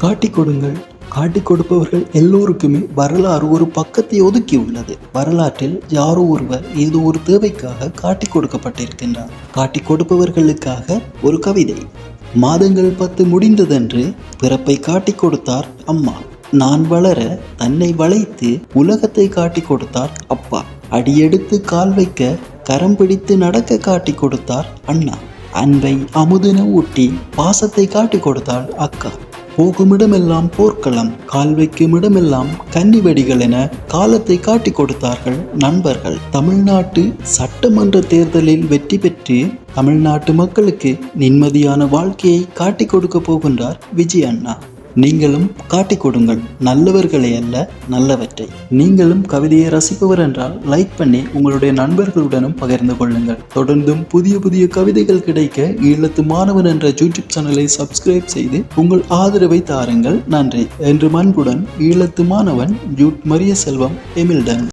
காட்டிக் கொடுங்கள். காட்டிக் கொடுப்பவர்கள் எல்லோருக்குமே வரலாறு ஒரு பக்கத்தை ஒதுக்கி உள்ளது. வரலாற்றில் யாரோ ஒருவர் ஏதோ ஒரு தேவைக்காக காட்டிக் கொடுக்கப்பட்டிருக்கின்றார். காட்டிக் கொடுப்பவர்களுக்காக ஒரு கவிதை. மாதங்கள் 10 முடிந்ததென்று பிறப்பை காட்டிக் கொடுத்தார் அம்மா. நான் வளர தன்னை வளைத்து உலகத்தை காட்டிக் கொடுத்தார் அப்பா. அடியெடுத்து கால் வைக்க கரம் பிடித்து நடக்க காட்டிக் கொடுத்தார் அண்ணா. அன்பை அமுதென ஊட்டி பாசத்தை காட்டிக் கொடுத்தாள் அக்கா. போகுமிடமெல்லாம் போர்க்களம், கால் வைக்கும் இடமெல்லாம் கன்னிவெடிகள் என காலத்தை காட்டிக் கொடுத்தார்கள் நண்பர்கள். தமிழ்நாட்டு சட்டமன்ற தேர்தலில் வெற்றி பெற்று தமிழ்நாட்டு மக்களுக்கு நிம்மதியான வாழ்க்கையை காட்டிக் கொடுக்க போகின்றார் விஜய் அண்ணா. நீங்களும் காட்டிக் கொடுங்கள், நல்லவர்களை அல்ல நல்லவற்றை. நீங்களும் கவிதையை ரசிப்பவர் என்றால் லைக் பண்ணி உங்களுடைய நண்பர்களுடனும் பகிர்ந்து கொள்ளுங்கள். தொடர்ந்தும் புதிய புதிய கவிதைகள் கிடைக்க ஈழத்து மாணவன் என்ற யூடியூப் சேனலை சப்ஸ்கிரைப் செய்து உங்கள் ஆதரவை தாருங்கள். நன்றி. என்று அன்புடன் ஈழத்து மாணவன் ஜூட் மரிய செல்வம் எமில்டன்.